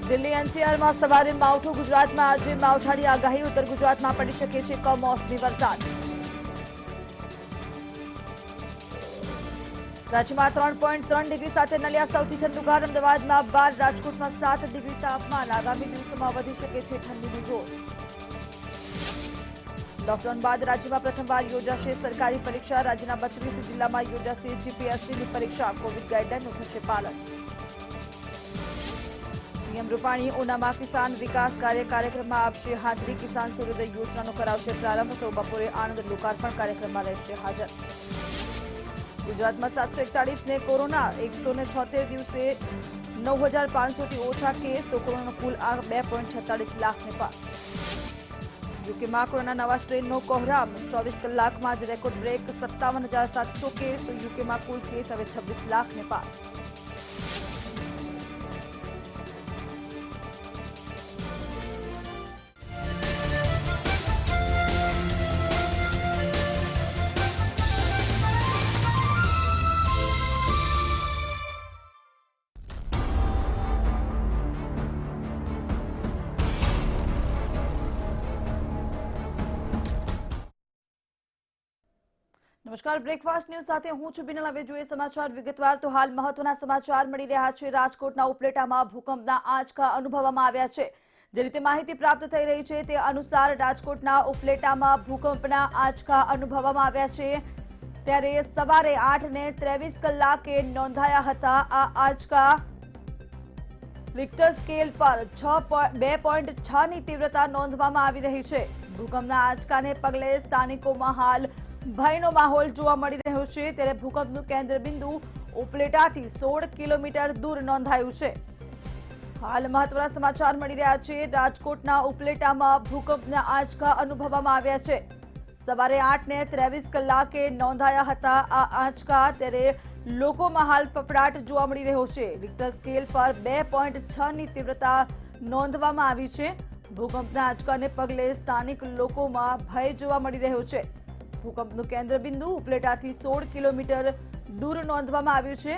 દિલ્હી એનસીઆરમાં સવારે માવઠું. ગુજરાતમાં આજે માવઠાની આગાહી. ઉત્તર ગુજરાતમાં પડી શકે છે કમોસમી વરસાદ. રાજ્યમાં 3.3 ડિગ્રી સાથે નલિયા સૌથી ઠંડુગાર. અમદાવાદમાં 12, રાજકોટમાં 7 ડિગ્રી તાપમાન. આગામી દિવસોમાં વધી શકે છે ઠંડીનું જોર. લોકડાઉન બાદ રાજ્યમાં પ્રથમવાર યોજાશે સરકારી પરીક્ષા. રાજ્યના 32 જિલ્લામાં યોજાશે જીપીએસસીની પરીક્ષા. કોવિડ ગાઈડલાઈનનું થશે પાલન. સીએમ રૂપાણી ઉનામાં કિસાન વિકાસ કાર્યક્રમમાં આપશે હાજરી. કિસાન સૂર્યોદય યોજનાનો કરાવશે પ્રારંભ. તો બપોરે આણંદ લોકાર્પણ કાર્યક્રમમાં રહેશે હાજર. ગુજરાતમાં 741 ને કોરોના. 176 દિવસે 9,500થી ઓછા કેસ. તો કોરોનાનો કુલ આંક 2.46 લાખને પાર. યુકેમાં કોરોના નવા સ્ટ્રેનનો કોહરામ. 24 કલાકમાં જ રેકોર્ડ બ્રેક. 57,700 કેસ. તો યુકેમાં કુલ કેસ હવે 26 લાખને પાર. નમસ્કાર, બ્રેકફાસ્ટ ન્યૂઝ સાથે હું છું બિનલ. હવે જોઈએ સમાચાર વિગતવાર. તો હાલ મહત્વના સમાચાર મળી રહ્યા છે. રાજકોટના ઉપલેટામાં ભૂકંપના આંચકા અનુભવવામાં આવ્યા છે. જે રીતે માહિતી પ્રાપ્ત થઈ રહી છે તે અનુસાર રાજકોટના ઉપલેટામાં ભૂકંપના આંચકા અનુભવવામાં આવ્યા છે. ત્યારે સવારે 8:23 કલાકે નોંધાયા હતા આ આંચકા. રિક્ટર સ્કેલ પર 2.6 ની તીવ્રતા નોંધવામાં આવી રહી છે. ભૂકંપના આંચકાને પગલે સ્થાનિકોમાં હાલ ભયનો માહોલ જોવા મળી રહ્યો છે. ત્યારે ભૂકંપનું કેન્દ્ર બિંદુ ઉપલેટાથી 16 કિલોમીટર દૂર નોંધાયું છે. હાલ મહત્વના સમાચાર મળી રહ્યા છે. રાજકોટના ઉપલેટામાં ભૂકંપના આંચકા અનુભવવામાં આવ્યા છે. સવારે 8:23 કલાકે નોંધાયા હતા આ આંચકા. ત્યારે લોકોમાં હાલ ફફડાટ જોવા મળી રહ્યો છે. રિક્ટર સ્કેલ પર 2.6 ની તીવ્રતા નોંધવામાં આવી છે. ભૂકંપના આંચકાને પગલે સ્થાનિક લોકોમાં ભય જોવા મળી રહ્યો છે. ભૂકંપનું કેન્દ્ર બિંદુ ઉપલેટાથી 16 કિલોમીટર દૂર નોંધવામાં આવ્યું છે.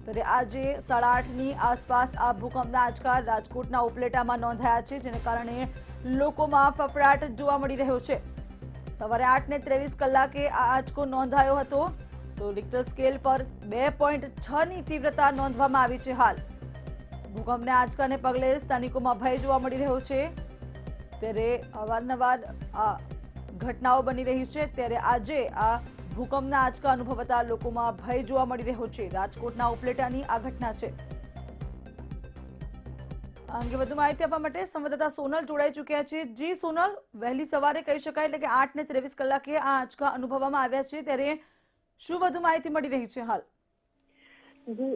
ત્યારે આજે 8:30ની આસપાસ આ ભૂકંપના આંચકા રાજકોટના ઉપલેટામાં નોંધાયા છે. જેને કારણે લોકોમાં ફફડાટ જોવા મળી રહ્યો છે. સવારે 8:23 કલાકે આ આંચકો નોંધાયો હતો. તો રિક્ટર સ્કેલ પર 2.6 ની તીવ્રતા નોંધવામાં આવી છે. હાલ ભૂકંપના આંચકાને પગલે સ્થાનિકોમાં ભય જોવા મળી રહ્યો છે. ત્યારે અવારનવાર આ ઘટનાઓ બની રહી છે. ત્યારે આજે આ ભૂકંપના આંચકા અનુભવતા લોકોમાં ભય જોવા મળી રહ્યો છે. રાજકોટના ઉપલેટાની આ ઘટના છે. આ અંગે વધુ માહિતી આપવા માટે સંવાદદાતા સોનલ જોડાઈ ચૂક્યા છે. જી સોનલ, વહેલી સવારે કહી શકાય એટલે કે 8:23 કલાકે આ આંચકા અનુભવવામાં આવ્યા છે. ત્યારે શું વધુ માહિતી મળી રહી છે હાલ?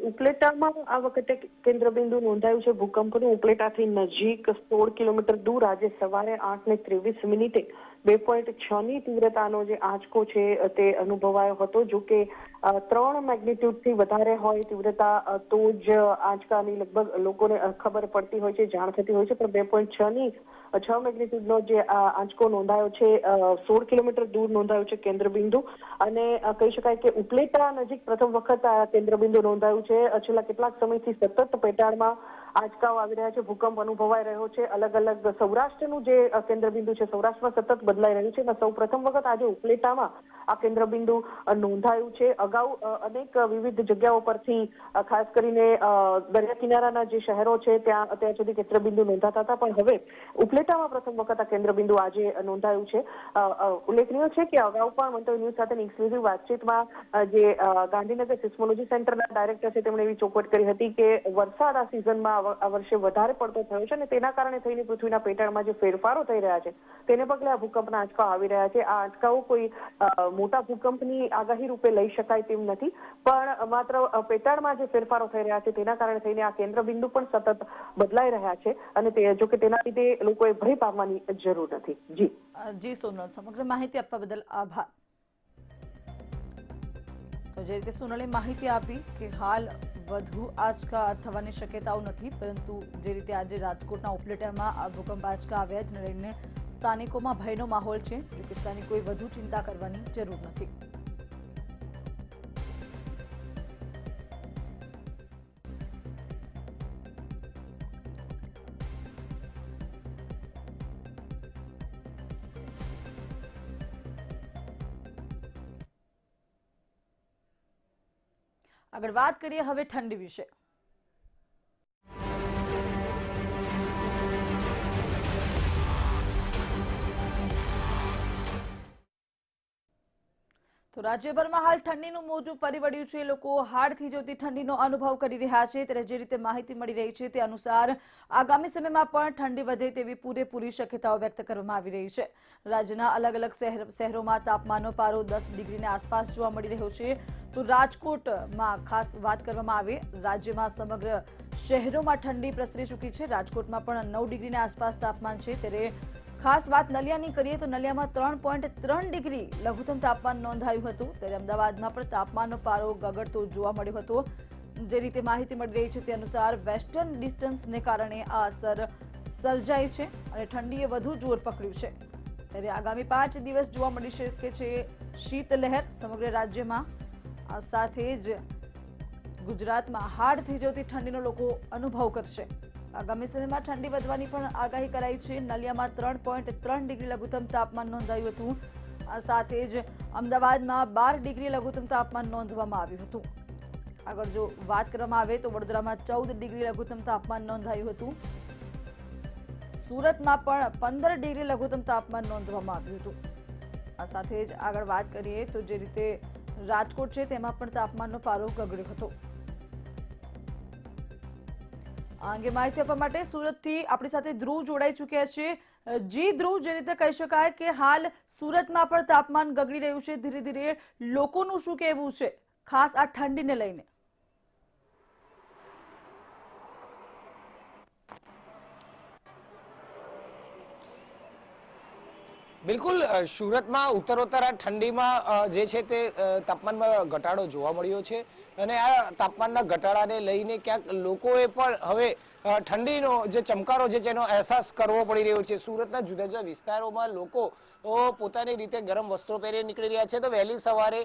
ઉપલેટામાં આ વખતે કેન્દ્રબિંદુ નોંધાયું છે ભૂકંપનું. ઉપલેટાથી નજીક 16 કિલોમીટર દૂર આજે સવારે 8:23 2.6 ની તીવ્રતાનો જે આંચકો છે તે અનુભવાયો હતો. જો કે 3 મેગ્નિટ્યુડથી વધારે હોય તીવ્રતા તો જ આંચકાની લગભગ લોકોને ખબર પડતી હોય છે, જાણ થતી હોય છે. પણ 6 મેગ્નિટ્યુડનો જે આંચકો નોંધાયો છે 16 કિલોમીટર દૂર નોંધાયો છે કેન્દ્રબિંદુ. અને કહી શકાય કે ઉપલેટા નજીક પ્રથમ વખત આ કેન્દ્રબિંદુ નોંધાયું છે. છેલ્લા કેટલાક સમયથી સતત પેટાળમાં આંચકાઓ આવી રહ્યા છે. ભૂકંપ અનુભવાઈ રહ્યો છે. અલગ અલગ સૌરાષ્ટ્રનું જે કેન્દ્રબિંદુ છે સૌરાષ્ટ્રમાં સતત બદલાઈ રહ્યું છે. સૌ પ્રથમ વખત આજે ઉપલેટામાં આ કેન્દ્રબિંદુ નોંધાયું છે. અગાઉ અનેક વિવિધ જગ્યાઓ પરથી ખાસ કરીને દરિયા કિનારાના જે શહેરો છે ત્યાં અત્યાર સુધી કેન્દ્રબિંદુ નોંધાતા હતા. પણ હવે ઉપલેટામાં પ્રથમ વખત આ કેન્દ્રબિંદુ આજે નોંધાયું છે. ઉલ્લેખનીય છે કે અગાઉ પણ મંતવ્ય ન્યૂઝ સાથેની એક્સક્લુઝિવ વાતચીતમાં જે ગાંધીનગર સિસ્મોલોજી સેન્ટરના ડાયરેક્ટર છે તેમણે એવી ચોખવટ કરી હતી કે વરસાદ આ સિઝનમાં આ વર્ષે વધારે પડતો થયો છે અને તેના કારણે થઈને પૃથ્વીના પેટાળમાં જે ફેરફારો થઈ રહ્યા છે તેને પગલે આ ભૂકંપના આંચકાઓ આવી રહ્યા છે. આ આંચકાઓ કોઈ મોટા ભૂકંપની આગાહી રૂપે લઈ શકાય તેમ નથી, પણ માત્ર પેટાળમાં જે ફેરફારો થઈ રહ્યા છે તેના કારણે થઈને આ કેન્દ્રબિંદુ પણ સતત બદલાઈ રહ્યા છે. અને તે જો કે તેના લીધે લોકોએ ભય પામવાની જરૂર નથી. જી સોનલ, સમગ્ર માહિતી આપવા બદલ આભાર. તો જે રીતે સોનલે માહિતી આપી કે હાલ વધુ આંચકા થવાની શક્યતાઓ નથી, પરંતુ જે રીતે આજે રાજકોટના ઉપલેટામાં આ ભૂકંપ આંચકા આવ્યા જેને લઈને સ્થાનિકોમાં ભયનો માહોલ છે. જો કે સ્થાનિકોએ વધુ ચિંતા કરવાની જરૂર નથી. આગળ વાત કરીએ હવે ઠંડી વિશે. તો રાજ્યભરમાં હાલ ઠંડીનું મોજું ફરી વળ્યું છે. લોકો હાડથી જોતી ઠંડીનો અનુભવ કરી રહ્યા છે. ત્યારે જે રીતે માહિતી મળી રહી છે તે અનુસાર આગામી સમયમાં પણ ઠંડી વધે તેવી પૂરેપૂરી શક્યતાઓ વ્યક્ત કરવામાં આવી રહી છે. રાજ્યના અલગ અલગ શહેરોમાં તાપમાનનો પારો 10 ડિગ્રીની આસપાસ જોવા મળી રહ્યો છે. તો રાજકોટમાં ખાસ વાત કરવામાં આવે, રાજ્યમાં સમગ્ર શહેરોમાં ઠંડી પ્રસરી ચૂકી છે. રાજકોટમાં પણ 9 ડિગ્રીની આસપાસ તાપમાન છે. ત્યારે ખાસ વાત નલિયાની કરીએ તો નલિયામાં 3.3 ડિગ્રી લઘુત્તમ તાપમાન નોંધાયું હતું. ત્યારે અમદાવાદમાં પણ તાપમાનનો પારો ગગડતો જોવા મળ્યો હતો. જે રીતે માહિતી મળી રહી છે તે અનુસાર વેસ્ટર્ન ડિસ્ટન્સને કારણે આ અસર સર્જાઈ છે અને ઠંડીએ વધુ જોર પકડ્યું છે. ત્યારે આગામી 5 દિવસ જોવા મળી શકે છે શીતલહેર સમગ્ર રાજ્યમાં. આ સાથે જ ગુજરાતમાં હાડથી જોતી ઠંડીનો લોકો અનુભવ કરશે. આગામી સમયમાં ઠંડી વધવાની પણ આગાહી કરાઈ છે. નલિયામાં 3.3 ડિગ્રી લઘુત્તમ તાપમાન નોંધાયું હતું. આ સાથે જ અમદાવાદમાં 12 ડિગ્રી લઘુત્તમ તાપમાન નોંધવામાં આવ્યું હતું. આગળ જો વાત કરવામાં આવે તો વડોદરામાં 14 ડિગ્રી લઘુત્તમ તાપમાન નોંધાયું હતું. સુરતમાં પણ 15 ડિગ્રી લઘુત્તમ તાપમાન નોંધવામાં આવ્યું હતું. આ સાથે જ આગળ વાત કરીએ તો જે રીતે રાજકોટ છે તેમાં પણ તાપમાનનો પારો ગગડ્યો હતો. આ અંગે માહિતી આપવા માટે સુરતથી આપણી સાથે ધ્રુવ જોડાઈ ચૂક્યા છે. જી ધ્રુવ, જે રીતે કહી શકાય કે હાલ સુરતમાં પણ તાપમાન ગગડી રહ્યું છે ધીરે ધીરે, લોકોનું શું કહેવું છે ખાસ આ ઠંડીને લઈને? બિલકુલ, સુરતમાં ઉત્તરોત્તર આ ઠંડીમાં જે છે તે તાપમાનમાં ઘટાડો જોવા મળ્યો છે અને આ તાપમાનના ઘટાડાને લઈને ક્યાંક લોકોએ પણ હવે ઠંડીનો જે ચમકારો છે તેનો અહેસાસ કરવો પડી રહ્યો છે. સુરતના જુદા જુદા વિસ્તારોમાં લોકો પોતાની રીતે ગરમ વસ્ત્રો પહેરી નીકળી રહ્યા છે. તો વહેલી સવારે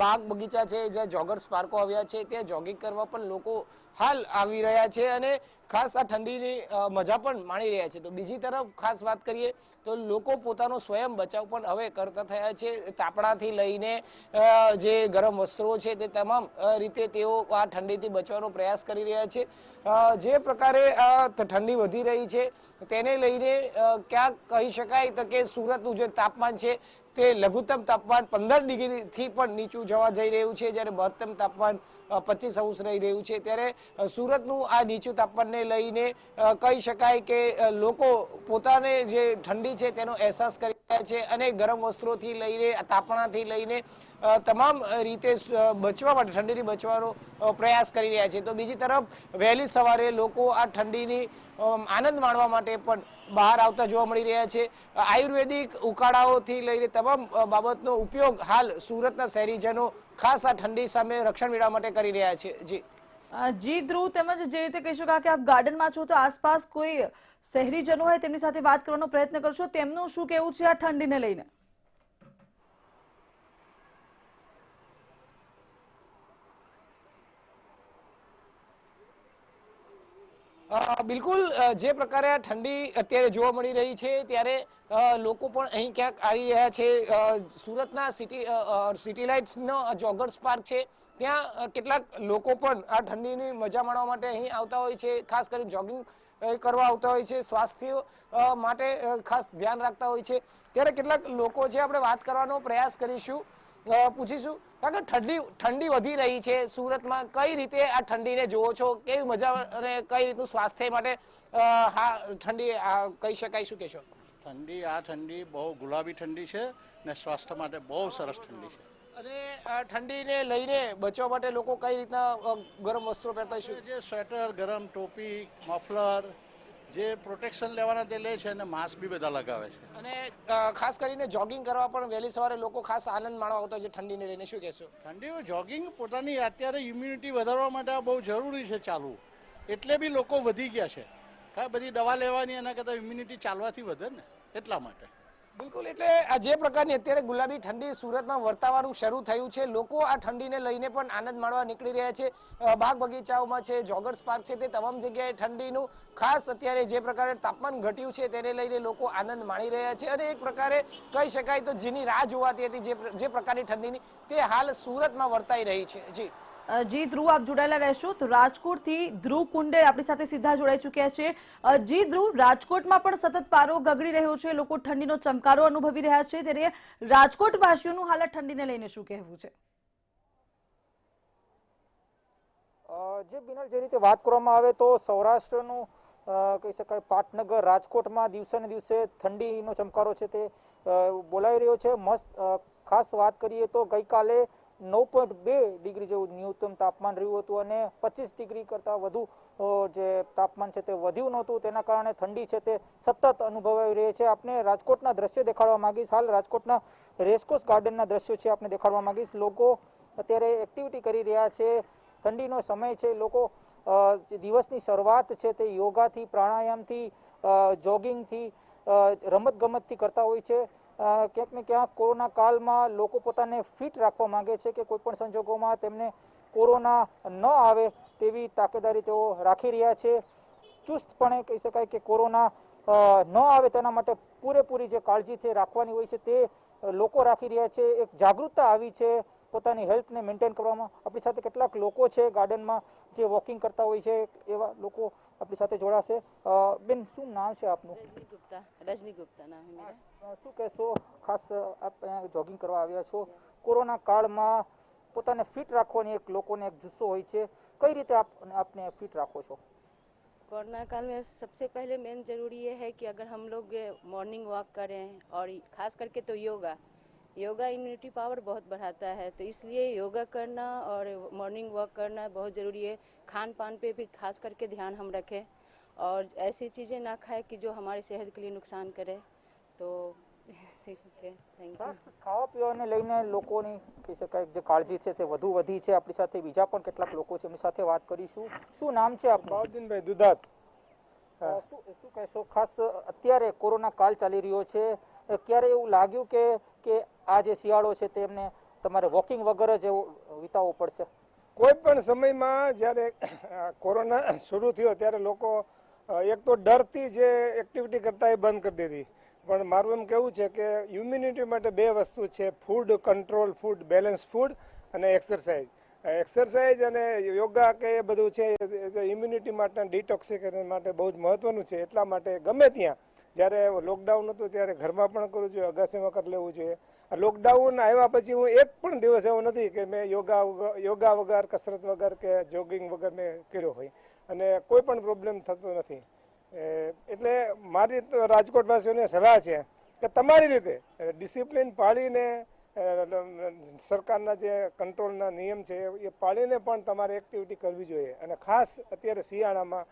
બાગ બગીચા છે, જ્યાં જોગર્સ પાર્કો આવ્યા છે, ત્યાં જોગિંગ કરવા પણ લોકો હાલ આવી રહ્યા છે અને ખાસ આ ઠંડીની મજા પણ માણી રહ્યા છે. તો બીજી તરફ ખાસ વાત કરીએ તો લોકો પોતાનો સ્વયં બચાવ પણ હવે કરતા થયા છે. તાપણાથી લઈને જે ગરમ વસ્ત્રો છે તે તમામ રીતે તેઓ આ ઠંડીથી બચવાનો પ્રયાસ કરી રહ્યા છે. જે પ્રકારે ઠંડી વધી રહી છે તેને લઈને ક્યાંક કહી શકાય તો કે સુરતનું જે તાપમાન છે તે લઘુત્તમ તાપમાન 15 ડિગ્રીથી પણ નીચું જવા જઈ રહ્યું છે, જ્યારે મહત્તમ તાપમાન 25 રહી રહ્યું છે. ત્યારે સુરતનું આ નીચું તાપમાનને લઈને કહી શકાય કે લોકો પોતાને જે ઠંડી છે તેનો અહેસાસ કરી રહ્યા છે અને ગરમ વસ્ત્રોથી લઈને તાપણાથી લઈને તમામ રીતે બચવા માટે, ઠંડીથી બચવાનો પ્રયાસ કરી રહ્યા છે. તો બીજી તરફ વહેલી સવારે લોકો આ ઠંડીની આનંદ માણવા માટે પણ બહાર આવતા જોવા મળી રહ્યા છે. આયુર્વેદિક ઉકાળાઓથી લઈને તમામ બાબતનો ઉપયોગ હાલ સુરતના શહેરીજનો ખાસ આ ઠંડી સામે રક્ષણ મેળવવા માટે કરી રહ્યા છે. જી ધ્રુવ, તેમજ જે રીતે કહી શકાય કે આપ ગાર્ડનમાં છો તો આસપાસ કોઈ શહેરીજનો હોય તેમની સાથે વાત કરવાનો પ્રયત્ન કરશો, તેમનું શું કહેવું છે આ ઠંડીને લઈને? બિલકુલ, જે પ્રકારે આ ઠંડી અત્યારે જોવા મળી રહી છે ત્યારે લોકો પણ અહીં ક્યાંક આવી રહ્યા છે. સુરતના સિટી લાઇટ્સનો જોગર્સ પાર્ક છે, ત્યાં કેટલાક લોકો પણ આ ઠંડીની મજા માણવા માટે અહીં આવતા હોય છે. ખાસ કરીને જોગિંગ કરવા આવતા હોય છે, સ્વાસ્થ્ય માટે ખાસ ધ્યાન રાખતા હોય છે. ત્યારે કેટલાક લોકો છે, આપણે વાત કરવાનો પ્રયાસ કરીશું, પૂછીશું કારણ કે ઠંડી વધી રહી છે સુરતમાં. કઈ રીતે આ ઠંડીને જોવો છો, કેવી મજા અને કઈ રીતનું સ્વાસ્થ્ય માટે ઠંડી કહી શકાય, શું કહેશો? આ ઠંડી બહુ ગુલાબી ઠંડી છે ને સ્વાસ્થ્ય માટે બહુ સરસ ઠંડી છે. અને ઠંડીને લઈને બચવા માટે લોકો કઈ રીતના ગરમ વસ્ત્રો પહેરતા હશે? જે સ્વેટર, ગરમ ટોપી, મફલર, જે પ્રોટેક્શન લેવાના તે લે છે અને માસ્ક બી બધા લગાવે છે. અને ખાસ કરીને જોગિંગ કરવા પણ વહેલી સવારે લોકો ખાસ આનંદ માણવા આવતા હોય છે ઠંડીને લઈને, શું કહેશો? ઠંડીમાં જોગિંગ પોતાની અત્યારે ઇમ્યુનિટી વધારવા માટે બહુ જરૂરી છે ચાલવું, એટલે બી લોકો વધી ગયા છે. કારણ બધી દવા લેવાની એના કરતાં ઇમ્યુનિટી ચાલવાથી વધે ને, એટલા માટે. બિલકુલ, એટલે આ જે પ્રકારની અત્યારે ગુલાબી ઠંડી સુરતમાં વર્તાવાનું શરૂ થયું છે, લોકો આ ઠંડીને લઈને પણ આનંદ માણવા નીકળી રહ્યા છે. બાગ બગીચાઓમાં છે, જોગર્સ પાર્ક છે, તે તમામ જગ્યાએ ઠંડીનું ખાસ અત્યારે જે પ્રકારે તાપમાન ઘટ્યું છે તેને લઈને લોકો આનંદ માણી રહ્યા છે. અને એક પ્રકારે કહી શકાય તો જેની રાહ જોવાતી હતી, જે પ્રકારની ઠંડીની, તે હાલ સુરતમાં વર્તાઈ રહી છે. જી જી ધ્રુવ, આપ જોડાયેલા રહેશો. તો રાજકોટથી ધ્રુવ કુંડે આપણી સાથે સીધા જોડાઈ ચૂક્યા છે. જી ધ્રુવ, રાજકોટમાં પણ સતત પારો ગગડી રહ્યો છે, લોકો ઠંડીનો ચમકારો અનુભવી રહ્યા છે, ત્યારે રાજકોટ વાસીઓનું હાલત ઠંડીને લઈને શું કહેવું છે? જે બિનર જે રીતે વાત કરવામાં આવે તો સૌરાષ્ટ્રનું કહી શકાય પાટનગર રાજકોટમાં દિવસે ને દિવસે ઠંડીનો ચમકારો છે તે બોલાઈ રહ્યો છે. ખાસ વાત કરીએ તો ગઈકાલે 9.2 ડિગ્રી જેવું ન્યૂનતમ તાપમાન રહ્યું હતું અને 25 ડિગ્રી કરતા વધુ જે તાપમાન છે તે વધ્યું નહોતું. તેના કારણે ઠંડી છે તે સતત અનુભવાઈ રહી છે. આપણે રાજકોટના દ્રશ્ય દેખાડવા માંગીશ. હાલ રાજકોટના રેસકોર્સ ગાર્ડનના દ્રશ્યો છે આપણે દેખાડવા માંગીશ. લોકો અત્યારે એક્ટિવિટી કરી રહ્યા છે. ઠંડીનો સમય છે. લોકો દિવસની શરૂઆત છે તે યોગાથી, પ્રાણાયામથી, જોગિંગથી, રમતગમતથી કરતા હોય છે. ક્યાંક ને ક્યાંક કોરોના કાળમાં લોકો પોતાને ફિટ રાખવા માંગે છે કે કોઈ પણ સંજોગોમાં તેમને કોરોના ન આવે તેવી તાકેદારી તેઓ રાખી રહ્યા છે. ચુસ્તપણે કહી શકાય કે કોરોના ન આવે તેના માટે પૂરેપૂરી જે કાળજી છે રાખવાની હોય છે તે લોકો રાખી રહ્યા છે. એક જાગૃતતા આવી છે પોતાની હેલ્થને મેન્ટેન કરવામાં. આપણી સાથે કેટલાક લોકો છે ગાર્ડનમાં જે વોકિંગ કરતા હોય છે, એવા લોકો આપણી સાથે જોડાશે. બેન, શું નામ છે આપનું? रजनी गुप्ता नाम है मेरा। શું કહેશો? ખાસ આપ અહીંયા જોગિંગ કરવા આવ્યા છો. કોરોના કાળમાં પોતાને ફિટ રાખવાની એક લોકોને એક જુસ્સો હોય છે. કઈ રીતે આપને ફિટ રાખો છો? कोरोना काल में सबसे पहले मेन ज़रूरी ये है कि अगर हम लोग मॉर्निंग वॉक करें और ख़ास करके तो योगा इम्यूनिटी पावर बहुत बढ़ाता है, तो इसलिए योगा करना और मॉर्निंग वॉक करना बहुत ज़रूरी है। खान पान पे भी खास करके ध्यान हम रखें और ऐसी चीज़ें ना खाएं कि जो हमारी सेहत के लिए नुकसान करे। तो થેન્ક યુ. ખાવા પીવાને લઈને લોકોની કહી શકાય જે કાળજી છે તે વધુ વધી છે. આપણી સાથે બીજા પણ કેટલાક લોકો છે, એમની સાથે વાત કરીશું. શું નામ છે આપનું? બાઉદ્દીનભાઈ દુધાત. શું કહેશો? ખાસ અત્યારે કોરોના કાળ ચાલી રહ્યો છે, ક્યારે એવું લાગ્યું કે આ જે શિયાળો છે તેમને તમારે વોકિંગ વગર જ વિતાવવું પડશે? કોઈ પણ સમયમાં જ્યારે કોરોના શરૂ થયો ત્યારે લોકો એક તો ડરથી જે એક્ટિવિટી કરતા એ બંધ કરી દીધી. પણ મારું એમ કેવું છે કે ઇમ્યુનિટી માટે બે વસ્તુ છે: food control food, balance food અને એક્સરસાઇઝ. એક્સરસાઇઝ અને યોગા કે એ બધું છે ઇમ્યુનિટી માટે, ડિટોક્સિકેશન માટે બહુ જ મહત્વનું છે. એટલા માટે ગમે ત્યાં જ્યારે લોકડાઉન હતું ત્યારે ઘરમાં પણ કરવું જોઈએ, અગાસીમાં કરી લેવું જોઈએ. લોકડાઉન આવ્યા પછી હું એક પણ દિવસ એવો નથી કે મેં યોગા વગર, કસરત વગર કે જોગિંગ વગર મેં કર્યો હોય, અને કોઈ પણ પ્રોબ્લેમ થતો નથી. એટલે મારી તો રાજકોટવાસીઓને સલાહ છે કે તમારી રીતે ડિસિપ્લિન પાળીને, સરકારના જે કંટ્રોલના નિયમ છે એ પાળીને પણ તમારે એક્ટિવિટી કરવી જોઈએ. અને ખાસ અત્યારે શિયાળામાં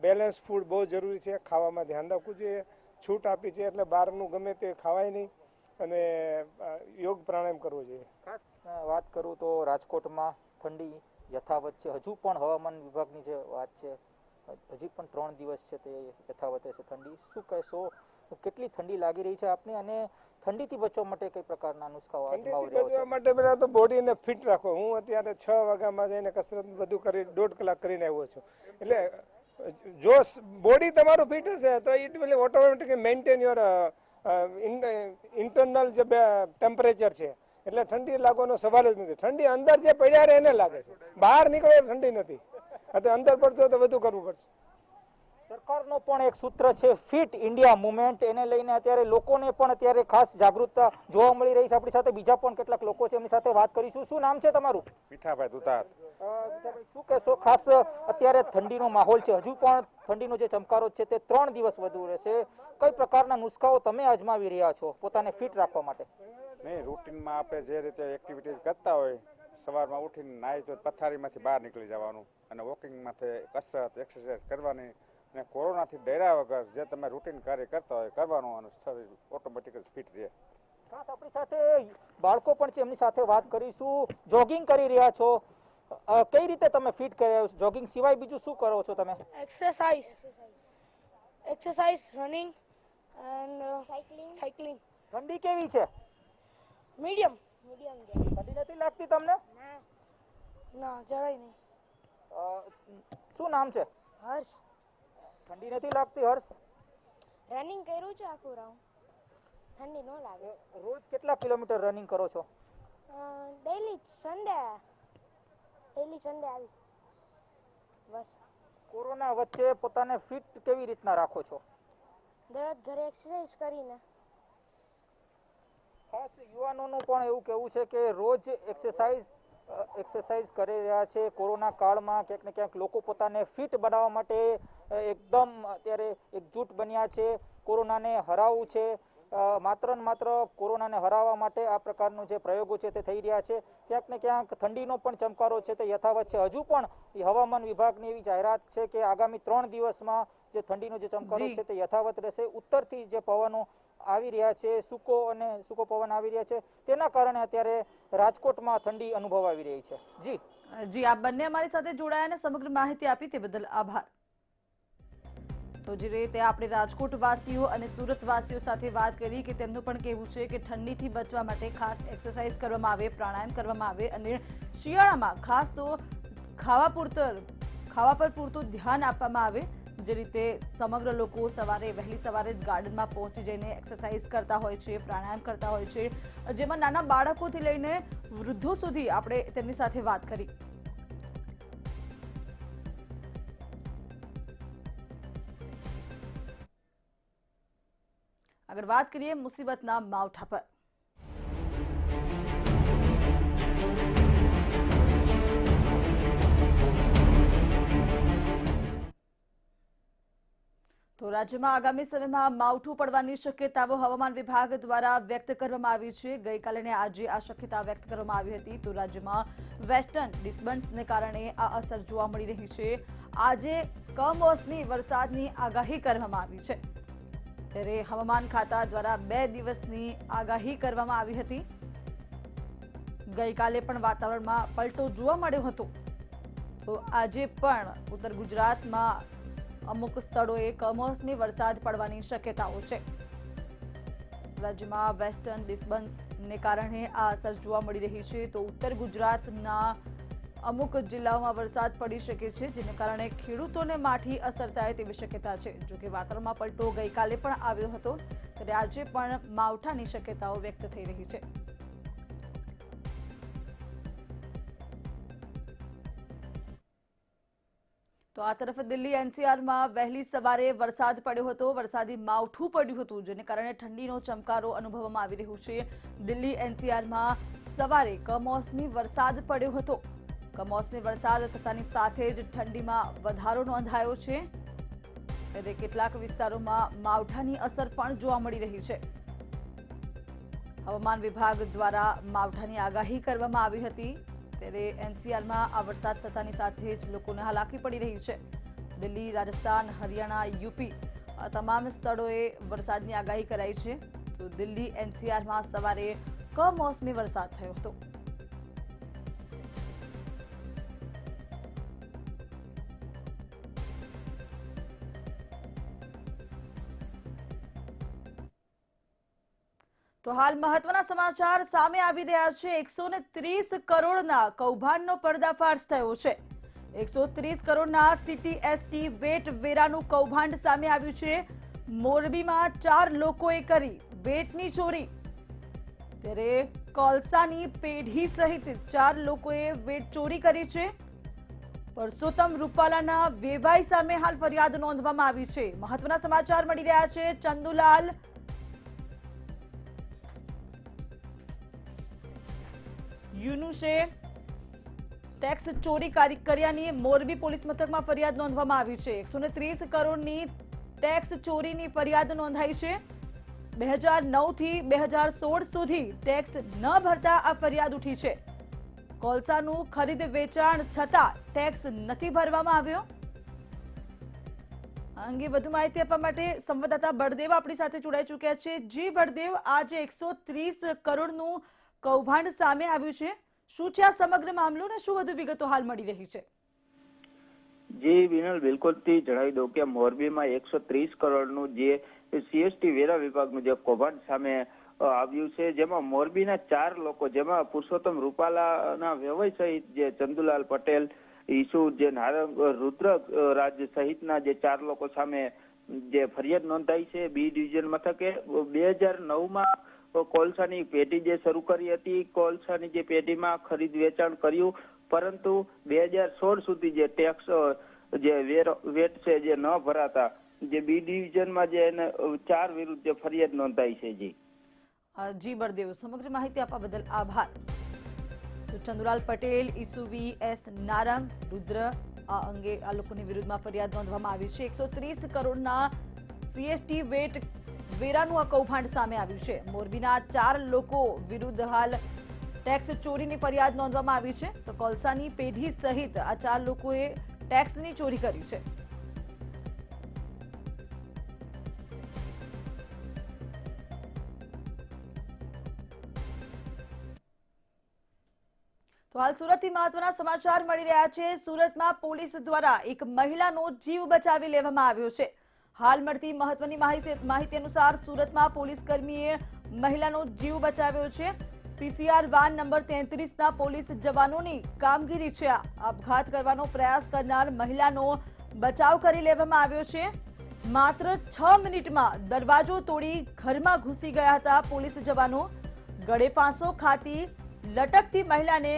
બેલેન્સ ફૂડ બહુ જરૂરી છે. ખાવામાં ધ્યાન રાખવું જોઈએ. છૂટ આપી છે એટલે બહારનું ગમે તે ખાવાય નહીં અને યોગ પ્રાણાયામ કરવો જોઈએ. ખાસ વાત કરું તો રાજકોટમાં ઠંડી યથાવત છે. હજુ પણ હવામાન વિભાગની જે વાત છે, હજી પણ 3 દિવસ છે તે યથાવત છે ઠંડી. શું કહેશો? કેટલી ઠંડી લાગી રહી છે આપને અને ઠંડીથી બચવા માટે કઈ પ્રકારના નુસ્ખાઓ અજમાવી રહ્યો છો? બચવા માટે પહેલા તો બોડીને ફિટ રાખો. હું અત્યારે 6 વાગ્યામાં જઈને કસરત બધું કરી 1.5 કલાક કરીને આવ્યો છું. એટલે જો બોડી તમારું ફિટ હશે તો it will automatically maintain your internal જે ટેમ્પરેચર છે. એટલે ઠંડી લાગવાનો સવાલ જ નથી. ઠંડી અંદર જે પડ્યા રહે એને લાગે છે, બહાર નીકળે ઠંડી નથી. અંદર પડશો તો બધું કરવું પડશે. સરકારનો પણ એક સૂત્ર છે ફિટ ઇન્ડિયા મુવમેન્ટ, એને લઈને અત્યારે લોકોને પણ અત્યારે ખાસ જાગૃતતા જોવા મળી રહી છે. આપણી સાથે બીજા પણ કેટલાક લોકો છે, એમની સાથે વાત કરીશું. શું નામ છે તમારું? મીઠાભાઈ દુધાત. શું કહેશો? ખાસ અત્યારે ઠંડીનો માહોલ છે, હજુ પણ ઠંડીનો જે ચમકારો છે તે 3 દિવસ વધુ રહેશે. કઈ પ્રકારના નુસ્ખાઓ તમે અજમાવી રહ્યા છો પોતાને ફિટ રાખવા માટે? નહીં, રૂટીનમાં આપણે જે રીતે એક્ટિવિટીઝ કરતા હોય, સવારમાં ઉઠીને નાહી તો પથારીમાંથી બહાર નીકળી જવાનું અને વોકિંગમાંથી કસરત, એક્સરસાઇઝ કરવાની અને કોરોનાથી ડર્યા વગર જે તમે રૂટીન કાર્ય કરતા હોય કરવાનું અને શરીર ઓટોમેટિક જ ફિટ રહે. ખાસ આપણી સાથે બાળકો પણ છે, એમની સાથે વાત કરીશું. જોગિંગ કરી રહ્યા છો, કઈ રીતે તમે ફિટ કરી રહ્યા છો? જોગિંગ સિવાય બીજું શું કરો છો તમે? exercise running and cycling. ઠંડી કેવી છે? medium. ઠંડી નથી લાગતી તમને? ના, જરાય નહીં. શું નામ છે? હર્ષ. ઠંડી નથી લાગતી હર્ષ? રનિંગ કર્યું છે આખું રાઉન્ડ, ઠંડી ન લાગે. રોજ કેટલા કિલોમીટર રનિંગ કરો છો? ડેલી સન્ડે છેલ્લી સન્ડે આવી બસ. કોરોના વચ્ચે પોતાને ફિટ કેવી રીતના રાખો છો? દરરોજ ઘરે એક્સરસાઇઝ કરીને. ખાસ યુવાનોનું પણ એવું કહેવું છે કે રોજ એક્સરસાઇઝ કરી રહ્યા છે. કોરોના કાળમાં ક્યાંક ને ક્યાંક લોકો પોતાને ફિટ બનાવવા માટે એકદમ અત્યારે એકજૂટ બન્યા છે. કોરોનાને હરાવવું છે. માત્ર ને માત્ર કોરોનાને હરાવવા માટે આ પ્રકારનું જે પ્રયોગો છે તે થઈ રહ્યા છે. ક્યાંક ને ક્યાંક ઠંડીનો પણ ચમકારો છે તે યથાવત છે. હજુ પણ હવામાન વિભાગની એવી જાહેરાત છે કે આગામી 3 દિવસમાં જે ઠંડીનો જે ચમકારો છે તે યથાવત રહેશે. ઉત્તરથી જે પવનો આવી રહ્યા છે, સૂકો પવન આવી રહ્યા છે, તેના કારણે અત્યારે રાજકોટમાં ઠંડી અનુભવાવી રહી છે. જી આપ બંને અમારી સાથે જોડાયા અને સમગ્ર માહિતી આપી તે બદલ આભાર. તો જે રીતે આપણે રાજકોટ વાસીઓ અને સુરત વાસીઓ સાથે વાત કરી કે તેમનું પણ કહેવું છે કે ઠંડીથી બચવા માટે ખાસ એક્સરસાઇઝ કરવામાં આવે, પ્રાણાયામ કરવામાં આવે અને શિયાળામાં ખાસ તો ખાવા પર પૂરતું ધ્યાન આપવામાં આવે. જે રીતે સમગ્ર લોકો વહેલી સવારે જ ગાર્ડનમાં પહોંચી જઈને એક્સરસાઇઝ કરતા હોય છે, પ્રાણાયામ કરતા હોય છે, જેમાં નાના બાળકોથી લઈને વૃદ્ધો સુધી આપણે તેમની સાથે વાત કરી. આગળ વાત કરીએ મુસીબતના માવઠા પર. તો રાજ્યમાં આગામી સમયમાં માવઠું પડવાની શક્યતાઓ હવામાન વિભાગ દ્વારા વ્યક્ત કરવામાં આવી છે. ગઈકાલે અને આજે આ શક્યતા વ્યક્ત કરવામાં આવી હતી. તો રાજ્યમાં વેસ્ટર્ન ડિસ્ટર્બન્સને કારણે આ અસર જોવા મળી રહી છે. આજે કમોસમી વરસાદની આગાહી કરવામાં આવી છે. ત્યારે હવામાન ખાતા દ્વારા 2 દિવસની આગાહી કરવામાં આવી હતી. ગઈકાલે પણ વાતાવરણમાં પલટો જોવા મળ્યો હતો. તો આજે પણ ઉત્તર ગુજરાતમાં અમુક સ્થળોએ કમોસમી વરસાદ પડવાની શક્યતાઓ છે. રાજ્યમાં વેસ્ટર્ન ડિસ્ટર્બન્સને કારણે આ અસર જોવા મળી રહી છે. તો ઉત્તર ગુજરાતના અમુક જિલ્લાઓમાં વરસાદ પડી શકે છે, જેને કારણે ખેડૂતોને માઠી અસર થાય તેવી શક્યતા છે. જોકે વાતાવરણમાં પલટો ગઈકાલે પણ આવ્યો હતો, ત્યારે આજે પણ માવઠાની શક્યતાઓ વ્યક્ત થઈ રહી છે. તો આ તરફ દિલ્હી એનસીઆરમાં વહેલી સવારે વરસાદ પડ્યો હતો. વરસાદી માવઠું પડ્યું હતું, જેને કારણે ઠંડીનો ચમકારો અનુભવવામાં આવી રહ્યો છે. દિલ્હી એનસીઆરમાં સવારે કમોસમી વરસાદ પડ્યો હતો. કમોસમી વરસાદ થતાની સાથે જ ઠંડીમાં વધારો નોંધાયો છે. ત્યારે કેટલાક વિસ્તારોમાં માવઠાની અસર પણ જોવા મળી રહી છે. હવામાન વિભાગ દ્વારા માવઠાની આગાહી કરવામાં આવી હતી. ત્યારે એનસીઆરમાં આ વરસાદ થતાની સાથે જ લોકોને હાલાકી પડી રહી છે. દિલ્હી, રાજસ્થાન, હરિયાણા, યુપી તમામ સ્થળોએ વરસાદની આગાહી કરાઈ છે. તો દિલ્હી એનસીઆરમાં સવારે કમોસમી વરસાદ થયો હતો. તો હાલ મહત્વના સમાચાર સામે આવી રહ્યા છે. 130 કરોડના કૌભાંડનો પર્દાફાશ થયો છે. 130 કરોડના સીટીએસટી વેટ વેરાનું કૌભાંડ સામે આવ્યું છે. મોરબીમાં 4 લોકોએ કરી વેટની ચોરી. ત્યારે કોલસાની પેઢી સહિત 4 લોકોએ વેટ ચોરી કરી છે. પરસોત્તમ રૂપાલાના વેવાઈ સામે હાલ ફરિયાદ નોંધવામાં આવી છે. મહત્વના સમાચાર મળી રહ્યા છે. ચંદુલાલ યુનુસે ટેક્સ ચોરી કર્યાની મોરબી પોલીસ મથકમાં ફરિયાદ નોંધવામાં આવી છે. 130 કરોડની ટેક્સ ચોરીની ફરિયાદ નોંધાઈ છે. 2009 થી 2016 સુધી ટેક્સ ન ભરતા આ ફરિયાદ ઉઠી છે. કોલસાનું ખરીદ વેચાણ છતાં ટેક્સ નથી ભરવામાં આવ્યો. આ અંગે વધુ માહિતી આપવા માટે સંવાદદાતા બળદેવ આપણી સાથે જોડાઈ ચૂક્યા છે. જી બળદેવ, આજે 130 કરોડનું કૌભાંડ સામે આવ્યું છે. શું છે આ સમગ્ર મામલો ને શું વધુ વિગતો હાલ મળી રહી છે? જી વિનલ, બિલકુલથી જણાવી દઉં કે મોરબીમાં 130 કરોડનું જે સીએસટી વેરા વિભાગનું જે કૌભાંડ સામે આવ્યું છે, જેમાં મોરબીના 4 લોકો, જેમાં પુરુષોત્તમ રૂપાલાના વેવાઈ સહિત જે ચંદુલાલ પટેલ, ઈસુ જે નારંગ, રુદ્ર રાજ સહિતના જે 4 લોકો સામે જે ફરિયાદ નોંધાઈ છે બી ડિવિઝન મથકે. 2009માં કોલસાની પેઢી જે શરૂ કરી હતી, કોલસાની જે પેઢીમાં ખરીદ વેચાણ કર્યું, પરંતુ 2016 સુધી જે ટેક્સ જે વેટ છે જે ન ભરાતા જે બી ડિવિઝનમાં જે એને 4 વિરુદ્ધ જે ફરિયાદ નોંધાઈ છે. જી બળદેવ, સમગ્ર માહિતી આપવા બદલ આભાર. તો ચંદુલાલ પટેલ, ઈસુવી એસ નારંગ, રુદ્ર આ અંગે આ લોકોની વિરુદ્ધમાં ફરિયાદ નોંધવામાં આવી છે. 130 કરોડના સીએસટી વેરાનું આ કૌભાંડ સામે આવ્યું છે. મોરબીના 4 લોકો વિરુદ્ધ હાલ ટેક્સ ચોરીની ફરિયાદ નોંધવામાં આવી છે. તો કોલસાની પેઢી સહિત આ 4 લોકોએ ટેક્સની ચોરી કરી છે. તો હાલ સુરતથી મહત્વના સમાચાર મળી રહ્યા છે. સુરતમાં પોલીસ દ્વારા એક મહિલાનો જીવ બચાવી લેવામાં આવ્યો છે. હાલ મળતી મહત્વની માહિતી અનુસાર સુરતમાં પોલીસ કર્મીએ મહિલાનો જીવ બચાવ્યો છે. પીસીઆર વાન નંબર 33ના પોલીસ જવાનોની કામગીરી છે. આપઘાત કરવાનો પ્રયાસ કરનાર મહિલાનો બચાવ કરી લેવામાં આવ્યો છે. માત્ર 6 મિનિટમાં દરવાજો તોડી ઘરમાં ઘૂસી ગયા હતા પોલીસ જવાનો. ગળે ફાંસો ખાતી લટકતી મહિલાને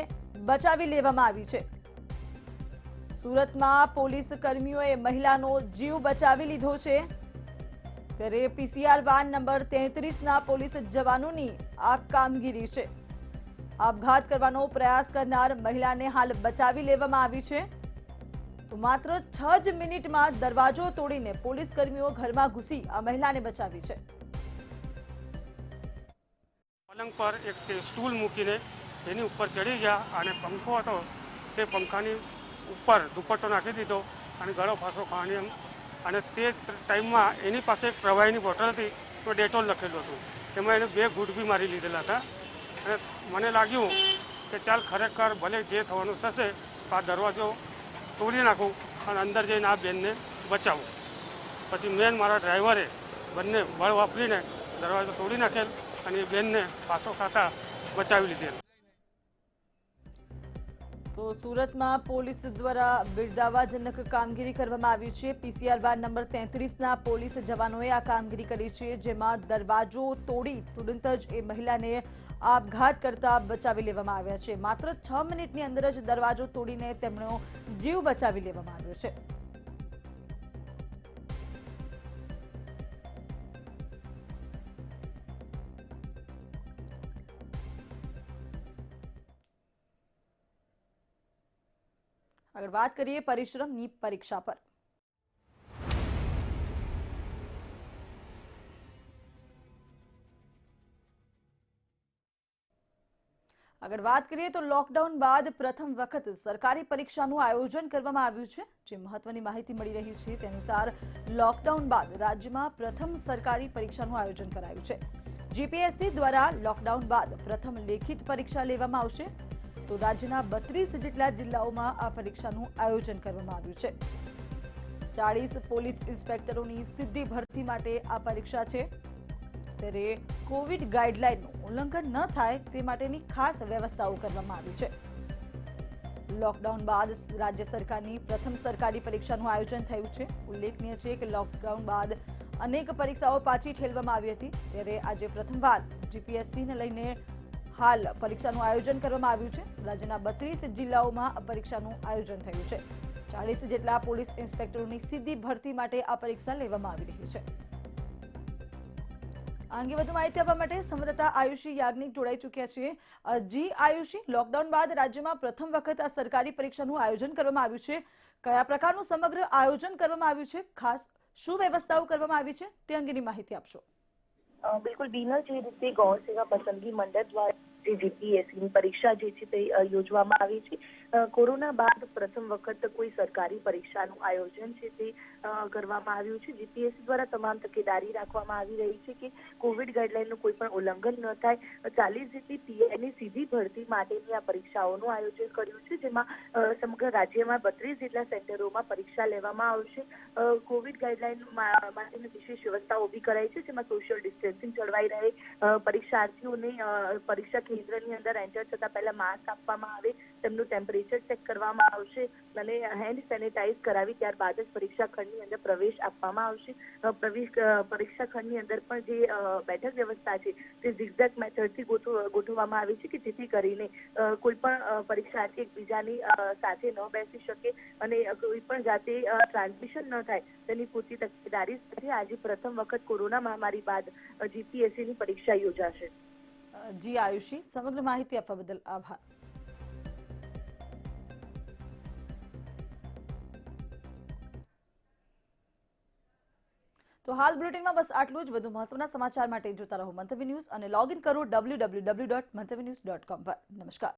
બચાવી લેવામાં આવી છે. સુરતમાં પોલીસ કર્મીઓએ મહિલાનો જીવ બચાવી લીધો છે. ત્યારે પીસીઆર વાન નંબર 33ના પોલીસ જવાનોની આ કામગીરી છે. આપઘાત કરવાનો પ્રયાસ કરનાર મહિલાને હાલ બચાવી લેવામાં આવી છે. તો માત્ર 6 જ મિનિટમાં દરવાજો તોડીને પોલીસ કર્મીઓ ઘરમાં ઘૂસી આ મહિલાને બચાવી છે. પલંગ પર એક સ્ટૂલ મૂકીને એની ઉપર ચડી ગયા અને પંખો હતો તે પંખાની ઉપર દુપટ્ટો નાખી દીધો અને ગળો ફાંસો ખાવાની અને તે ટાઈમમાં એની પાસે એક પ્રવાહીની બોટલ હતી તો ડેટોલ લખેલું હતું. તેમાં એને 2 ઘૂંટ બી મારી લીધેલા હતા અને મને લાગ્યું કે ચાલ ખરેખર ભલે જે થવાનું થશે આ દરવાજો તોડી નાખું અને અંદર જઈને આ બેનને બચાવું. પછી મેન મારા ડ્રાઈવરે બંને બળ વાપરીને દરવાજો તોડી નાખેલ અને એ બેનને ફાંસો ખાતા બચાવી લીધેલ. તો સુરતમાં પોલીસ દ્વારા બિરદાવાજનક કામગીરી કરવામાં આવી છે. પીસીઆર વાન નંબર 33ના પોલીસ જવાનોએ આ કામગીરી કરી છે, જેમાં દરવાજો તોડી તુરંત જ એ મહિલાને આપઘાત કરતા બચાવી લેવામાં આવ્યા છે. માત્ર 6 મિનિટની અંદર જ દરવાજો તોડીને તેમનો જીવ બચાવી લેવામાં આવ્યો છે. આગળ વાત કરીએ પરિશ્રમની પરીક્ષા પર. આગળ વાત કરીએ તો લોકડાઉન બાદ પ્રથમ વખત સરકારી પરીક્ષાનું આયોજન કરવામાં આવ્યું છે. જે મહત્વની માહિતી મળી રહી છે તે અનુસાર લોકડાઉન બાદ રાજ્યમાં પ્રથમ સરકારી પરીક્ષાનું આયોજન કરાયું છે. જીપીએસસી દ્વારા લોકડાઉન બાદ પ્રથમ લેખિત પરીક્ષા લેવામાં આવશે. તો રાજ્યના 32 જેટલા જિલ્લાઓમાં આ પરીક્ષાનું આયોજન કરવામાં આવ્યું છે. 40 પોલીસ ઇન્સ્પેક્ટરોની સીધી ભરતી માટે આ પરીક્ષા છે. ત્યારે કોવિડ ગાઈડલાઈનનું ઉલ્લંઘન ન થાય તે માટેની ખાસ વ્યવસ્થાઓ કરવામાં આવી છે. લોકડાઉન બાદ રાજ્ય સરકારની પ્રથમ સરકારી પરીક્ષાનું આયોજન થયું છે. ઉલ્લેખનીય છે કે લોકડાઉન બાદ અનેક પરીક્ષાઓ પાછી ઠેલવામાં આવી હતી. ત્યારે આજે પ્રથમવાર જીપીએસસીને લઈને હાલ પરીક્ષાનું આયોજન કરવામાં આવ્યું છે. રાજ્યના 32 જિલ્લાઓમાં આ પરીક્ષાનું આયોજન થયું છે. 40 જેટલા પોલીસ ઇન્સ્પેક્ટરોની સીધી ભરતી માટે આ પરીક્ષા લેવામાં આવી રહી છે. આ અંગે વધુ માહિતી આપવા માટે સંવાદદાતા આયુષી યાજ્ઞિક જોડાઈ ચૂક્યા છે. જી આયુષી, લોકડાઉન બાદ રાજ્યમાં પ્રથમ વખત આ સરકારી પરીક્ષાનું આયોજન કરવામાં આવ્યું છે. કયા પ્રકારનું સમગ્ર આયોજન કરવામાં આવ્યું છે, ખાસ શું વ્યવસ્થાઓ કરવામાં આવી છે તે અંગેની માહિતી આપશો. બિલકુલ બીનલ, જે રીતે ગૌણ સેવા પસંદગી મંડળ દ્વારા જે જીપીએસસીની પરીક્ષા જે છે તે યોજવામાં આવી છે. કોરોના બાદ પ્રથમ વખત કોઈ સરકારી પરીક્ષાનું આયોજન છે તે કરવામાં આવ્યું છે. જીપીએસસી દ્વારા તમામ તકેદારી રાખવામાં આવી રહી છે કે કોવિડ ગાઈડલાઈનનું કોઈ પણ ઉલ્લંઘન ન થાય. 40 જેટલી પીઆઈની સીધી ભરતી માટેની આ પરીક્ષાઓનું આયોજન કર્યું છે, જેમાં સમગ્ર રાજ્યમાં 32 જેટલા સેન્ટરોમાં પરીક્ષા લેવામાં આવશે. કોવિડ ગાઈડલાઈન માટેની વિશેષ વ્યવસ્થા ઊભી કરાઈ છે, જેમાં સોશિયલ ડિસ્ટન્સિંગ જળવાઈ રહે, પરીક્ષાર્થીઓને પરીક્ષા કેન્દ્રની અંદર એન્ટર થતા પહેલા માસ્ક આપવામાં આવે, તેમનું ટેમ્પરેચર ચેક કરવામાં આવશે અને હેન્ડ સેનિટાઈઝ કરાવી ત્યારબાદ જ પરીક્ષા ખંડની અંદર પ્રવેશ આપવામાં આવશે. પરીક્ષા ખંડની અંદર પણ જે બેઠક વ્યવસ્થા છે તે ઝિગઝેગ મેથડથી ગોઠવવામાં આવી છે કે જેથી કરીને કોઈ પણ પરીક્ષાર્થી એકબીજાની સાથે ન બેસી શકે અને કોઈ પણ જાતે ટ્રાન્સમિશન ન થાય તેની પૂરતી તકેદારી સાથે આજે પ્રથમ વખત કોરોના મહામારી બાદ જીપીએસસીની પરીક્ષા યોજાશે. જી આયુષી, સમગ્ર માહિતી આપવા બદલ આભાર. તો હાલ બુલેટિનમાં બસ આટલું જ. વધુ મહત્વના સમાચાર માટે જોતા રહો મંતવ્ય ન્યૂઝ અને લોગ ઇન કરો www.mantavyanews.com પર. નમસ્કાર.